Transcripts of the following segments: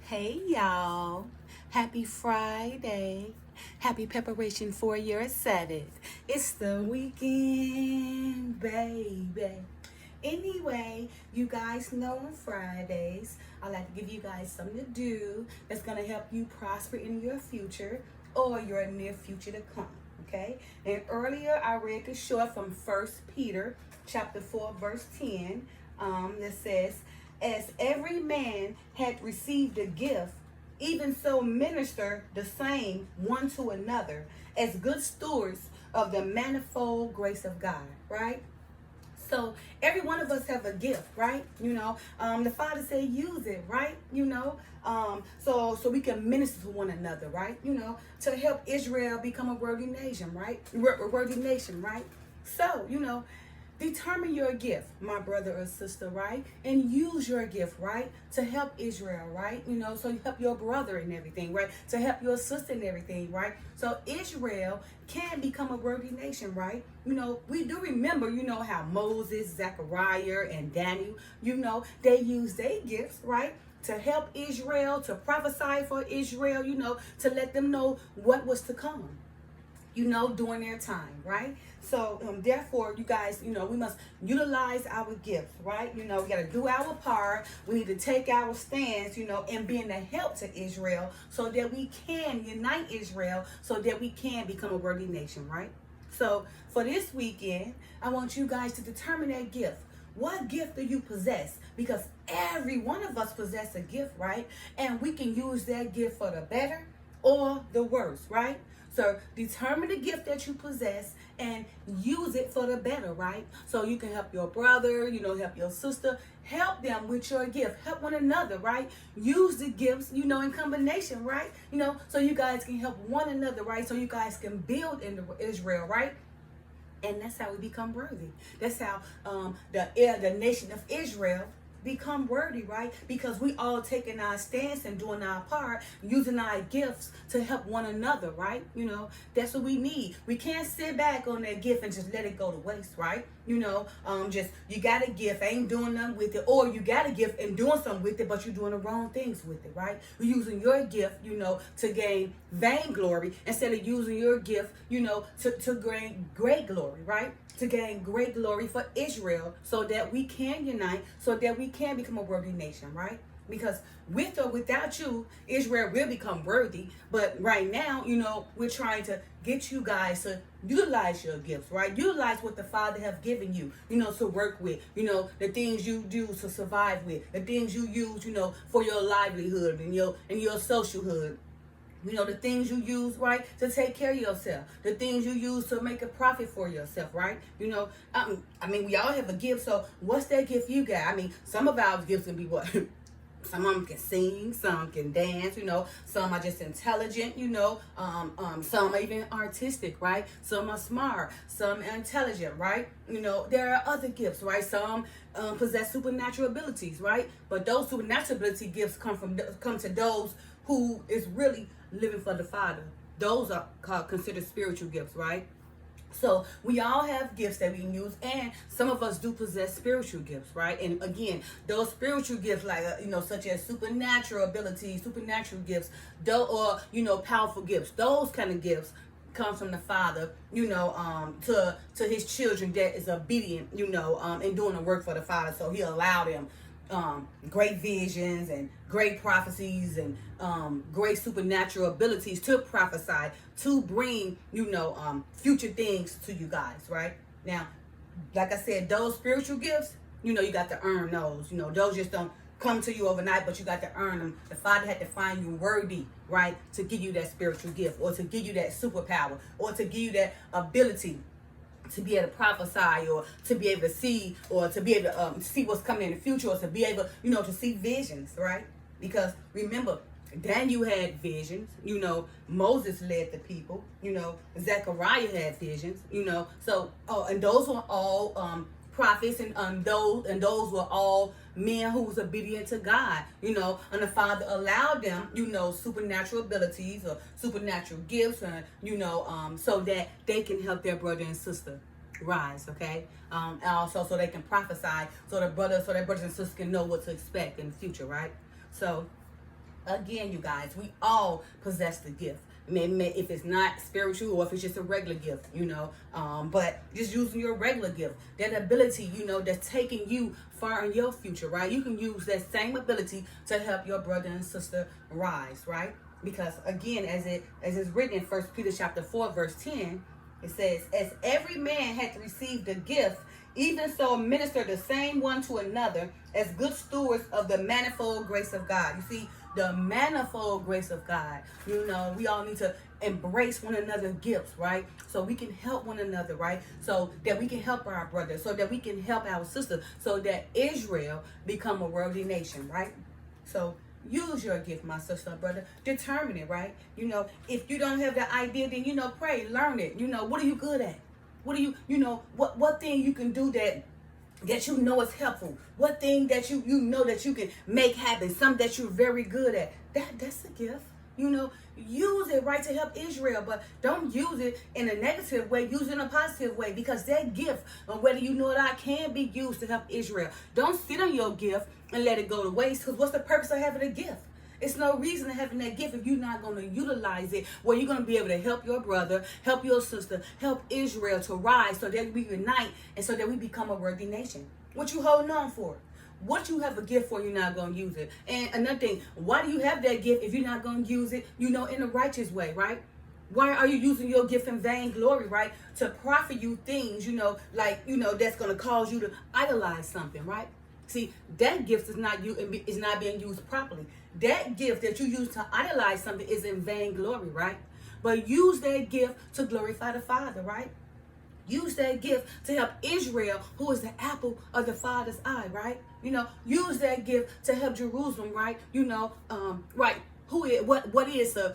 Hey y'all, happy Friday. Happy preparation for your Sabbath. It's the weekend, baby. Anyway, you guys know on Fridays, I like to give you guys something to do that's going to help you prosper in your future or your near future to come. Okay? And earlier I read the short from 1 Peter chapter 4, verse 10, that says, as every man had received a gift, even so minister the same one to another as good stewards of the manifold grace of God, right? So every one of us have a gift, right? The Father said use it, right? So we can minister to one another, right? To help Israel become a worthy nation, right? Worthy nation, right? So, determine your gift, my brother or sister, right? And use your gift, right? To help Israel, right? So you help your brother and everything, right? To help your sister and everything, right? So Israel can become a worthy nation, right? We do remember, how Moses, Zechariah, and Daniel, they used their gifts, right? To help Israel, to prophesy for Israel, to let them know what was to come. During their time, right? So, therefore, you guys, we must utilize our gifts, right? We got to do our part. We need to take our stance, and being a help to Israel so that we can unite Israel so that we can become a worthy nation, right? So, for this weekend, I want you guys to determine that gift. What gift do you possess? Because every one of us possess a gift, right? And we can use that gift for the better or the worse, right? So determine the gift that you possess and use it for the better, right? So you can help your brother, help your sister, help them with your gift, help one another, right? Use the gifts, in combination, right? So you guys can help one another, right? So you guys can build in Israel, right? And that's how we become worthy. That's how the nation of Israel become worthy, right? Because we all taking our stance and doing our part, using our gifts to help one another, right? That's what we need. We can't sit back on that gift and just let it go to waste, right? Just you got a gift, ain't doing nothing with it, or you got a gift and doing something with it, but you're doing the wrong things with it, right? You're using your gift, to gain vainglory instead of using your gift, to gain great glory, right? To gain great glory for Israel so that we can unite, so that we can become a worthy nation, right? Because with or without you, Israel will become worthy. But right now, we're trying to get you guys to utilize your gifts, right? Utilize what the Father have given you, to work with, the things you do to survive with, the things you use, for your livelihood and your social hood. The things you use, right, to take care of yourself. The things you use to make a profit for yourself, right? We all have a gift, so what's that gift you got? Some of our gifts can be what? Some of them can sing, some can dance, some are just intelligent, some are even artistic, right? Some are smart, some are intelligent, right? There are other gifts, right? Some possess supernatural abilities, right? But those supernatural ability gifts come to those who is really living for the Father. Those are considered spiritual gifts, right? So we all have gifts that we can use, and some of us do possess spiritual gifts, right? And again, those spiritual gifts, like such as supernatural abilities, supernatural gifts, or powerful gifts. Those kind of gifts come from the Father, to His children that is obedient, and doing the work for the Father. So He allowed them great visions and great prophecies and great supernatural abilities to prophesy, to bring future things to you guys, right? Now, like I said, those spiritual gifts, you got to earn those. Those just don't come to you overnight, but you got to earn them. The Father had to find you worthy, right, to give you that spiritual gift, or to give you that superpower, or to give you that ability to be able to prophesy, or to be able to see, or to be able to see what's coming in the future, or to be able, to see visions, right? Because remember, Daniel had visions, Moses led the people, Zechariah had visions, so, and those were all prophets, and those were all men who was obedient to God, and the Father allowed them, supernatural abilities or supernatural gifts, and so that they can help their brother and sister rise, okay? And also so they can prophesy, so their brothers and sisters can know what to expect in the future, right? So Again, you guys, we all possess the gift. If it's not spiritual or if it's just a regular gift, but just using your regular gift, that ability, that's taking you far in your future, right? You can use that same ability to help your brother and sister rise, right? Because again, as it's written in 1 Peter chapter 4, verse 10, it says, as every man hath received a gift, even so minister the same one to another as good stewards of the manifold grace of God. You see, the manifold grace of God. We all need to embrace one another's gifts, right? So we can help one another, right? So that we can help our brother, so that we can help our sister, so that Israel become a worthy nation, right? So use your gift, my sister, brother. Determine it, right? If you don't have the idea, then, pray, learn it. What are you good at? What do what thing you can do that is helpful? What thing that you know that you can make happen? Something that you're very good at. That's a gift. Use it, right, to help Israel, but don't use it in a negative way. Use it in a positive way, because that gift, whether you know it or not, can be used to help Israel. Don't sit on your gift and let it go to waste, because what's the purpose of having a gift? It's no reason to having that gift if you're not going to utilize it, where you're going to be able to help your brother, help your sister, help Israel to rise, so that we unite and so that we become a worthy nation. What you holding on for? What you have a gift for, you're not going to use it. And another thing, why do you have that gift if you're not going to use it, in a righteous way, right? Why are you using your gift in vain glory, right? To profit you things, that's going to cause you to idolize something, right? See, that gift is not being used properly. That gift that you use to idolize something is in vain glory, right? But use that gift to glorify the Father, right? Use that gift to help Israel, who is the apple of the Father's eye, right? Use that gift to help Jerusalem, right? Right? What is the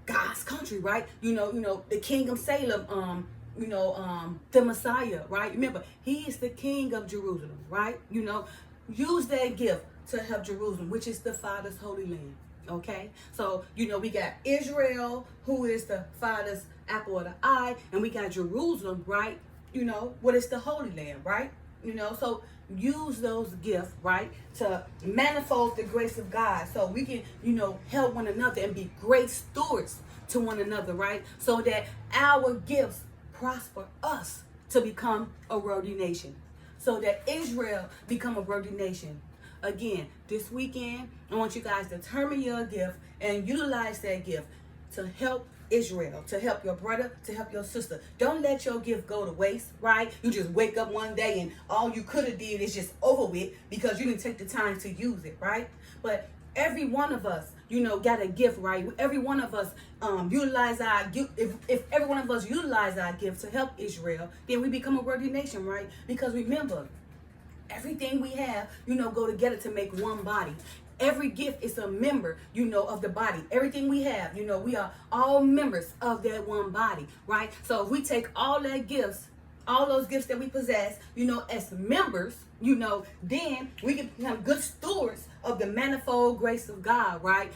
God's country, right? The King of Salem, the Messiah, right? Remember, he is the King of Jerusalem, right? Use that gift to help Jerusalem, which is the Father's holy land. Okay, so we got Israel, who is the Father's apple of the eye, and we got Jerusalem, right? What is the holy land, right? So use those gifts, right, to manifold the grace of God, so we can help one another and be great stewards to one another, right? So that our gifts prosper us to become a worthy nation, so that Israel become a worthy nation. Again, this weekend, I want you guys to determine your gift and utilize that gift to help Israel, to help your brother, to help your sister. Don't let your gift go to waste, right? You just wake up one day and all you could have did is just over with because you didn't take the time to use it, right? But every one of us, got a gift, right? Every one of us utilize our gift. If every one of us utilize our gift to help Israel, then we become a worthy nation, right? Because remember, everything we have, go together to make one body. Every gift is a member, of the body. Everything we have, we are all members of that one body, right? So if we take all those gifts that we possess, as members, then we can become good stewards of the manifold grace of God, right?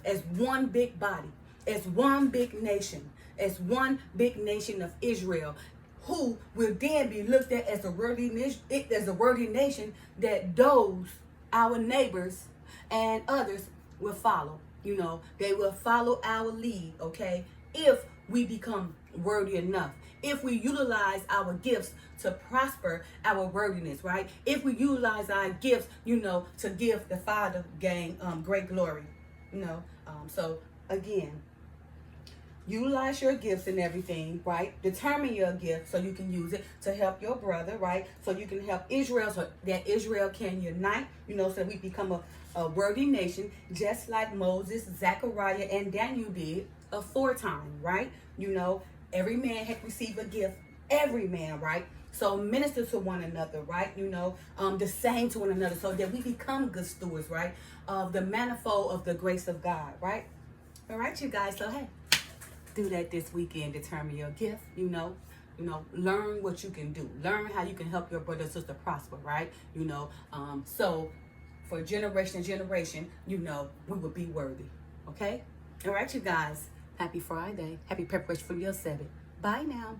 As one big body, as one big nation, as one big nation of Israel, who will then be looked at as a worthy nation that those, our neighbors and others, will follow. They will follow our lead, okay? If we become worthy enough. If we utilize our gifts to prosper our worthiness, right? If we utilize our gifts, to give the Father great glory, So again, utilize your gifts and everything, right? Determine your gift so you can use it to help your brother, right? So you can help Israel, so that Israel can unite, so we become a worthy nation, just like Moses, Zechariah, and Daniel did aforetime, right? Every man had received a gift. Every man, right? So minister to one another, right? The same to one another, so that we become good stewards, right? Of the manifold of the grace of God, right? All right, you guys. So hey, do that this weekend. Determine your gift. Learn what you can do. Learn how you can help your brother or sister prosper, right? So for generation to generation, we will be worthy. Okay? All right, you guys. Happy Friday. Happy preparation for your 7th. Bye now.